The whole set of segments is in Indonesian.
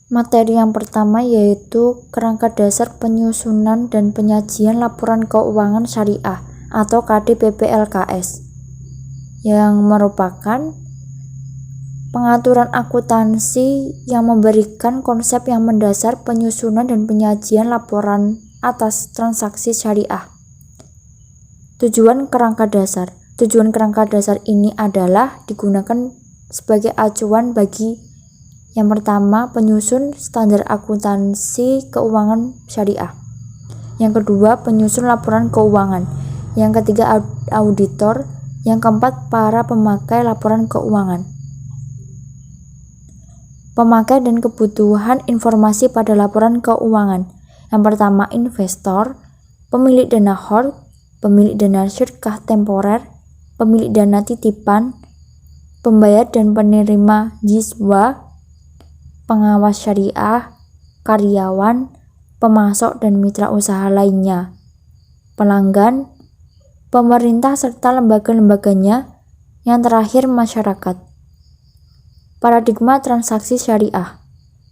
Materi yang pertama yaitu kerangka dasar penyusunan dan penyajian laporan keuangan syariah atau KDPP-LKS, yang merupakan pengaturan akuntansi yang memberikan konsep yang mendasar penyusunan dan penyajian laporan atas transaksi syariah. Tujuan kerangka dasar ini adalah digunakan sebagai acuan bagi yang pertama, penyusun standar akuntansi keuangan syariah. Yang kedua, penyusun laporan keuangan. Yang ketiga, auditor. Yang keempat, para pemakai laporan keuangan. Pemakai dan kebutuhan informasi pada laporan keuangan. Yang pertama, investor, pemilik dana hoard, pemilik dana syirkah temporer, pemilik dana titipan, pembayar dan penerima jizwa, pengawas syariah, karyawan, pemasok dan mitra usaha lainnya, pelanggan, pemerintah serta lembaga-lembaganya, yang terakhir masyarakat. Paradigma transaksi syariah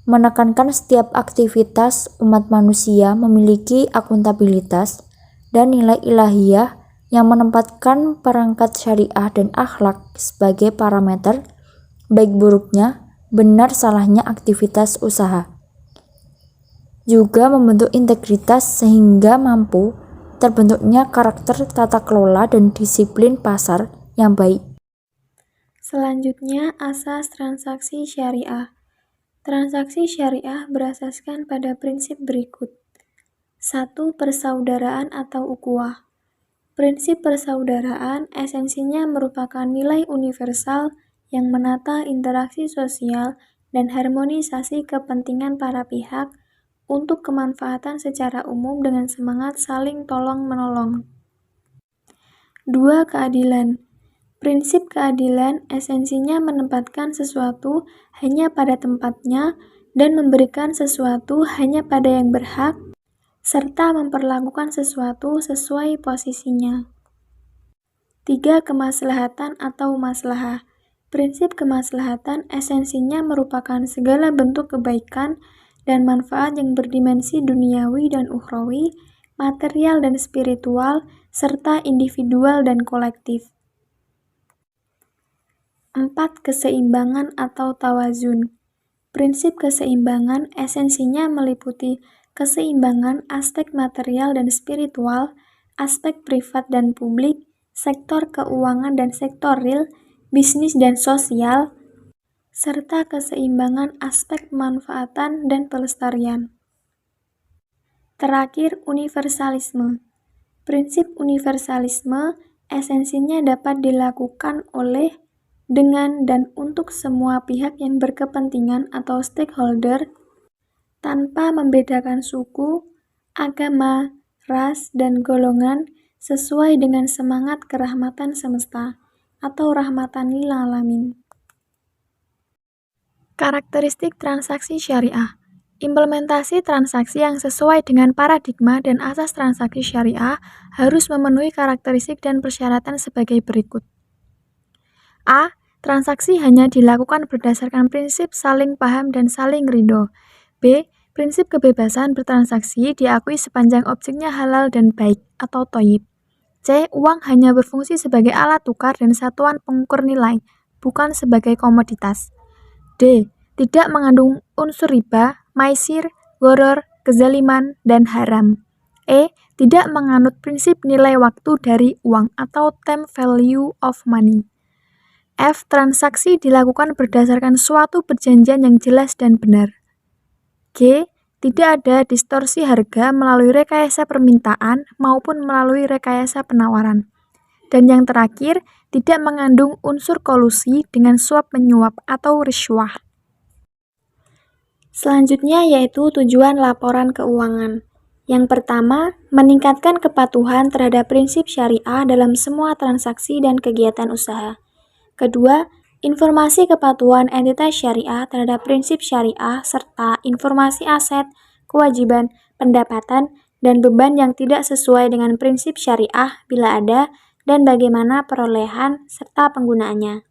menekankan setiap aktivitas umat manusia memiliki akuntabilitas dan nilai ilahiyah yang menempatkan perangkat syariah dan akhlak sebagai parameter baik buruknya, benar salahnya aktivitas usaha. Juga membentuk integritas sehingga mampu terbentuknya karakter tata kelola dan disiplin pasar yang baik. Selanjutnya, asas transaksi syariah. Transaksi syariah berasaskan pada prinsip berikut. 1. Persaudaraan atau ukhuwah. Prinsip persaudaraan esensinya merupakan nilai universal yang menata interaksi sosial dan harmonisasi kepentingan para pihak untuk kemanfaatan secara umum dengan semangat saling tolong-menolong. 2. Keadilan. Prinsip keadilan esensinya menempatkan sesuatu hanya pada tempatnya dan memberikan sesuatu hanya pada yang berhak, serta memperlakukan sesuatu sesuai posisinya. 3. Kemaslahatan atau maslahah. Prinsip kemaslahatan esensinya merupakan segala bentuk kebaikan dan manfaat yang berdimensi duniawi dan ukhrawi, material dan spiritual, serta individual dan kolektif. 4. Keseimbangan atau tawazun. Prinsip keseimbangan esensinya meliputi keseimbangan aspek material dan spiritual, aspek privat dan publik, sektor keuangan dan sektor real, bisnis dan sosial, serta keseimbangan aspek pemanfaatan dan pelestarian. Terakhir, universalisme. Prinsip universalisme esensinya dapat dilakukan oleh, dengan, dan untuk semua pihak yang berkepentingan atau stakeholder tanpa membedakan suku, agama, ras, dan golongan sesuai dengan semangat kerahmatan semesta atau rahmatan lil alamin. Karakteristik transaksi syariah. Implementasi transaksi yang sesuai dengan paradigma dan asas transaksi syariah harus memenuhi karakteristik dan persyaratan sebagai berikut. A. Transaksi hanya dilakukan berdasarkan prinsip saling paham dan saling ridho. B. Prinsip kebebasan bertransaksi diakui sepanjang objeknya halal dan baik atau thayyib. C. Uang hanya berfungsi sebagai alat tukar dan satuan pengukur nilai, bukan sebagai komoditas. D. Tidak mengandung unsur riba, maisir, gharar, kezaliman, dan haram. E. Tidak menganut prinsip nilai waktu dari uang atau time value of money. F. Transaksi dilakukan berdasarkan suatu perjanjian yang jelas dan benar. G. Tidak ada distorsi harga melalui rekayasa permintaan maupun melalui rekayasa penawaran. Dan yang terakhir, tidak mengandung unsur kolusi dengan suap menyuap atau risyuah. Selanjutnya yaitu tujuan laporan keuangan. Yang pertama, meningkatkan kepatuhan terhadap prinsip syariah dalam semua transaksi dan kegiatan usaha. Kedua, informasi kepatuhan entitas syariah terhadap prinsip syariah serta informasi aset, kewajiban, pendapatan, dan beban yang tidak sesuai dengan prinsip syariah bila ada dan bagaimana perolehan serta penggunaannya.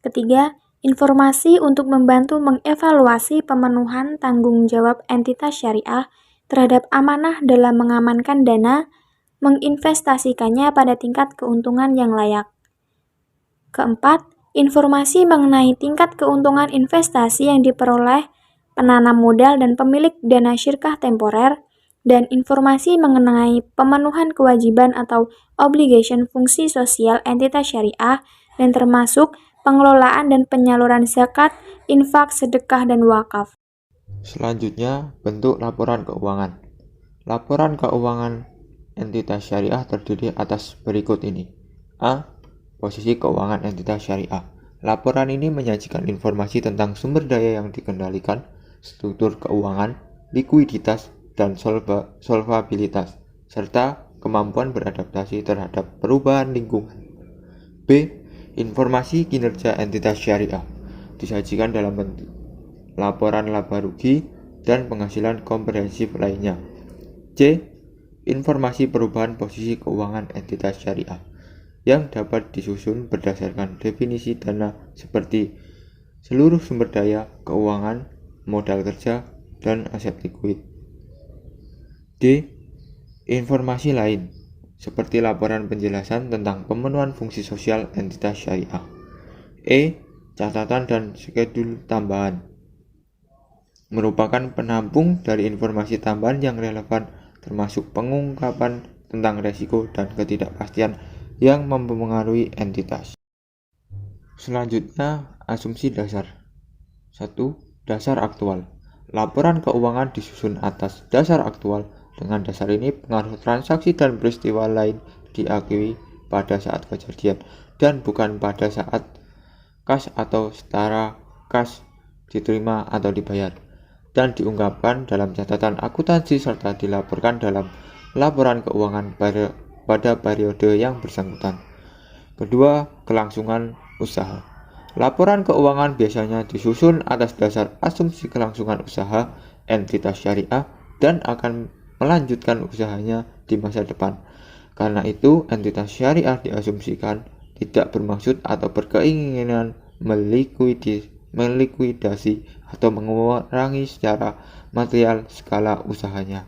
Ketiga, Informasi untuk membantu mengevaluasi pemenuhan tanggung jawab entitas syariah terhadap amanah dalam mengamankan dana, menginvestasikannya pada tingkat keuntungan yang layak. Keempat, informasi mengenai tingkat keuntungan investasi yang diperoleh penanam modal dan pemilik dana syirkah temporer, dan informasi mengenai pemenuhan kewajiban atau obligation fungsi sosial entitas syariah, dan termasuk pengelolaan dan penyaluran zakat, infak, sedekah, dan wakaf. Selanjutnya, bentuk laporan keuangan. Laporan keuangan entitas syariah terdiri atas berikut ini. A. Posisi keuangan entitas syariah. Laporan ini menyajikan informasi tentang sumber daya yang dikendalikan, struktur keuangan, likuiditas, dan solvabilitas, serta kemampuan beradaptasi terhadap perubahan lingkungan. B. Informasi kinerja entitas syariah disajikan dalam bentuk laporan laba rugi dan penghasilan komprehensif lainnya. C. Informasi perubahan posisi keuangan entitas syariah yang dapat disusun berdasarkan definisi dana seperti seluruh sumber daya keuangan, modal kerja, dan aset likuid. D. Informasi lain seperti laporan penjelasan tentang pemenuhan fungsi sosial entitas syariah. E. Catatan dan skedul tambahan merupakan penampung dari informasi tambahan yang relevan termasuk pengungkapan tentang resiko dan ketidakpastian yang mempengaruhi entitas. Selanjutnya, asumsi dasar. 1. Dasar aktual. Laporan keuangan disusun atas dasar aktual. Dengan dasar ini, pengaruh transaksi dan peristiwa lain diakui pada saat kejadian dan bukan pada saat kas atau setara kas diterima atau dibayar, dan diungkapkan dalam catatan akuntansi serta dilaporkan dalam laporan keuangan pada periode yang bersangkutan. Kedua, kelangsungan usaha. Laporan keuangan biasanya disusun atas dasar asumsi kelangsungan usaha entitas syariah dan akan melanjutkan usahanya di masa depan. Karena itu, entitas syariah diasumsikan tidak bermaksud atau berkeinginan melikuidasi atau mengurangi secara material skala usahanya.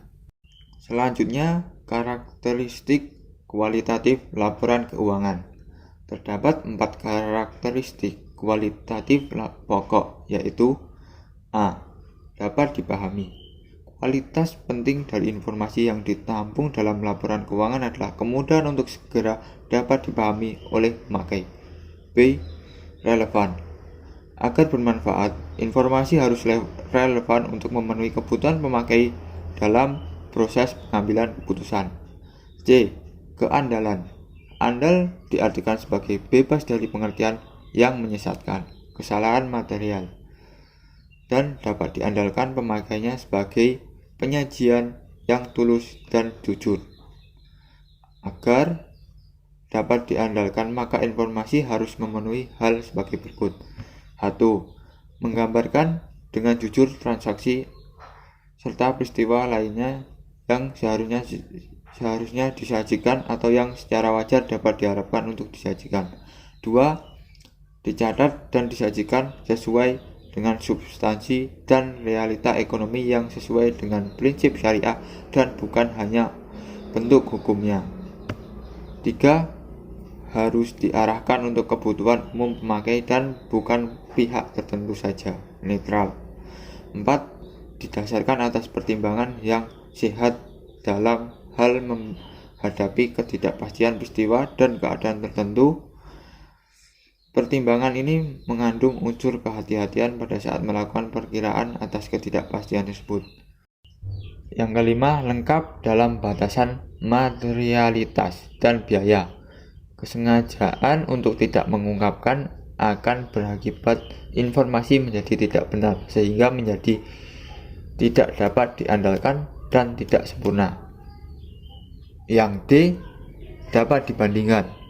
Selanjutnya, karakteristik kualitatif laporan keuangan. Terdapat 4 karakteristik kualitatif pokok, yaitu A. Dapat dipahami. Kualitas penting dari informasi yang ditampung dalam laporan keuangan adalah kemudahan untuk segera dapat dipahami oleh pemakai. B. Relevan. Agar bermanfaat, informasi harus relevan untuk memenuhi kebutuhan pemakai dalam proses pengambilan keputusan. C. Keandalan. Andal diartikan sebagai bebas dari pengertian yang menyesatkan, kesalahan material, dan dapat diandalkan pemakainya sebagai penyajian yang tulus dan jujur. Agar dapat diandalkan, maka informasi harus memenuhi hal sebagai berikut. 1. Menggambarkan dengan jujur transaksi serta peristiwa lainnya yang seharusnya disajikan atau yang secara wajar dapat diharapkan untuk disajikan. 2. Dicatat dan disajikan sesuai dengan substansi dan realita ekonomi yang sesuai dengan prinsip syariah dan bukan hanya bentuk hukumnya. 3. Harus diarahkan untuk kebutuhan umum pemakai dan bukan pihak tertentu saja, netral. 4. Didasarkan atas pertimbangan yang sehat dalam hal menghadapi ketidakpastian peristiwa dan keadaan tertentu. Pertimbangan ini mengandung unsur kehati-hatian pada saat melakukan perkiraan atas ketidakpastian tersebut. Yang kelima, lengkap dalam batasan materialitas dan biaya. Kesengajaan untuk tidak mengungkapkan akan berakibat informasi menjadi tidak benar sehingga menjadi tidak dapat diandalkan dan tidak sempurna. Yang D, dapat dibandingkan.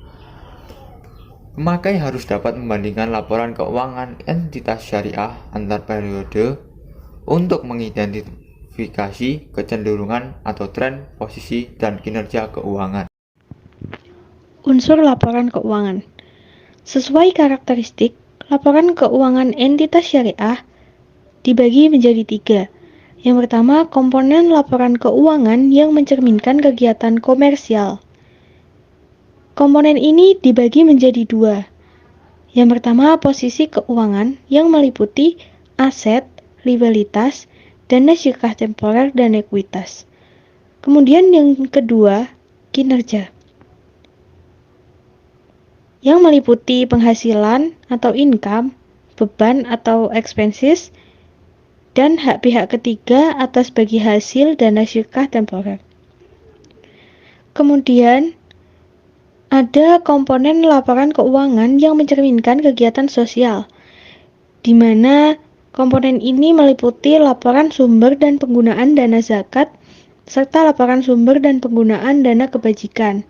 Pemakai harus dapat membandingkan laporan keuangan entitas syariah antar periode untuk mengidentifikasi kecenderungan atau tren, posisi, dan kinerja keuangan. Unsur laporan keuangan. Sesuai karakteristik, Laporan keuangan entitas syariah dibagi menjadi 3. Yang pertama, komponen laporan keuangan yang mencerminkan kegiatan komersial. Komponen ini dibagi menjadi 2. Yang pertama, posisi keuangan yang meliputi aset, liabilitas, dana syirkah temporer, dan ekuitas. Kemudian yang kedua, kinerja, yang meliputi penghasilan atau income, beban atau expenses, dan hak pihak ketiga atas bagi hasil dana syirkah temporer. Kemudian ada komponen laporan keuangan yang mencerminkan kegiatan sosial, di mana komponen ini meliputi laporan sumber dan penggunaan dana zakat, serta laporan sumber dan penggunaan dana kebajikan.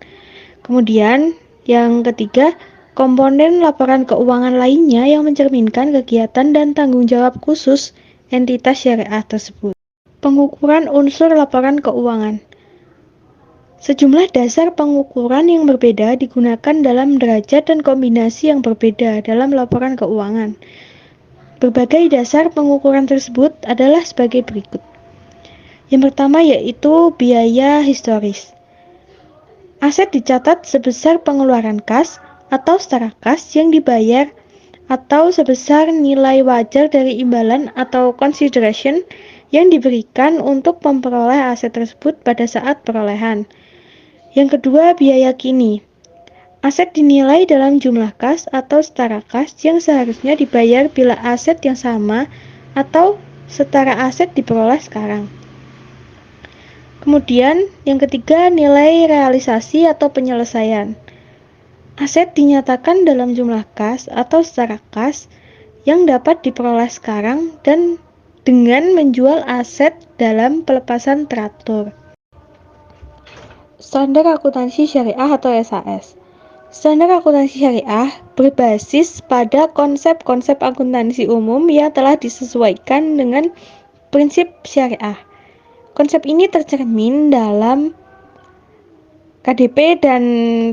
Kemudian yang ketiga, komponen laporan keuangan lainnya yang mencerminkan kegiatan dan tanggung jawab khusus entitas syariah tersebut. Pengukuran unsur laporan keuangan. Sejumlah dasar pengukuran yang berbeda digunakan dalam derajat dan kombinasi yang berbeda dalam laporan keuangan. Berbagai dasar pengukuran tersebut adalah sebagai berikut. Yang pertama yaitu biaya historis. Aset dicatat sebesar pengeluaran kas atau setara kas yang dibayar atau sebesar nilai wajar dari imbalan atau consideration yang diberikan untuk memperoleh aset tersebut pada saat perolehan. Yang kedua, biaya kini. Aset dinilai dalam jumlah kas atau setara kas yang seharusnya dibayar bila aset yang sama atau setara aset diperoleh sekarang. Kemudian, yang ketiga, nilai realisasi atau penyelesaian. Aset dinyatakan dalam jumlah kas atau setara kas yang dapat diperoleh sekarang dan dengan menjual aset dalam pelepasan teratur. Standar akuntansi syariah atau SAS. Standar akuntansi syariah berbasis pada konsep-konsep akuntansi umum yang telah disesuaikan dengan prinsip syariah. Konsep ini tercermin dalam KDP dan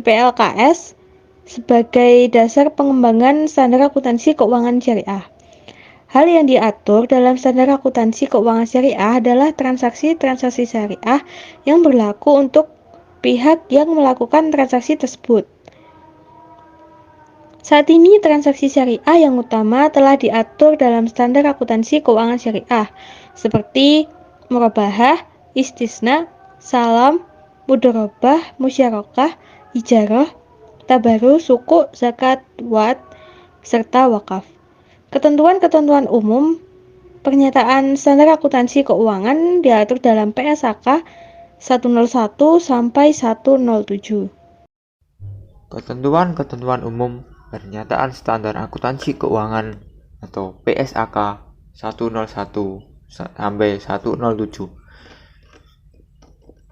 PLKS sebagai dasar pengembangan standar akuntansi keuangan syariah. Hal yang diatur dalam standar akuntansi keuangan syariah adalah transaksi-transaksi syariah yang berlaku untuk pihak yang melakukan transaksi tersebut. Saat ini transaksi syariah yang utama telah diatur dalam standar akuntansi keuangan syariah seperti murabahah, istisna, salam, mudharabah, musyarakah, ijarah, tabaru, suku, zakat, wat, serta wakaf. Ketentuan-ketentuan umum pernyataan standar akuntansi keuangan diatur dalam PSAK 101 sampai 107. Ketentuan-ketentuan umum pernyataan standar akuntansi keuangan atau PSAK 101 sampai 107.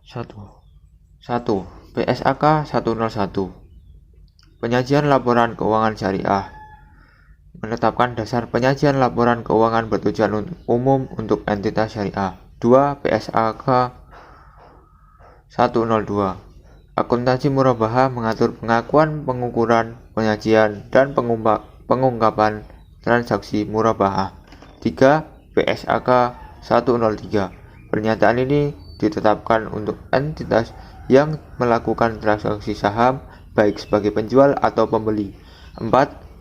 1. PSAK 101. Penyajian laporan keuangan syariah. Menetapkan dasar penyajian laporan keuangan bertujuan umum untuk entitas syariah. 2. PSAK 102. Akuntansi murabahah mengatur pengakuan, pengukuran, penyajian, dan pengungkapan transaksi murabahah. 3. PSAK 103. Pernyataan ini ditetapkan untuk entitas yang melakukan transaksi saham baik sebagai penjual atau pembeli. 4.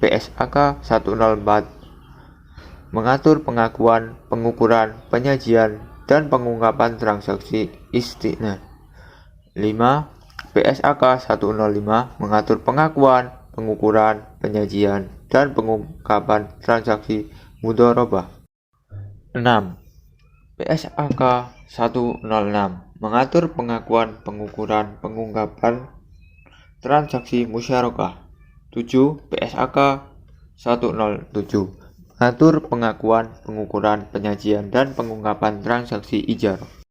PSAK 104. Mengatur pengakuan, pengukuran, penyajian, dan pengungkapan transaksi istisna. 5. PSAK 105 mengatur pengakuan, pengukuran, penyajian, dan pengungkapan transaksi mudharabah. 6. PSAK 106 mengatur pengakuan, pengukuran, pengungkapan transaksi musyarakah. 7. PSAK 107 mengatur pengakuan, pengukuran, penyajian, dan pengungkapan transaksi ijarah.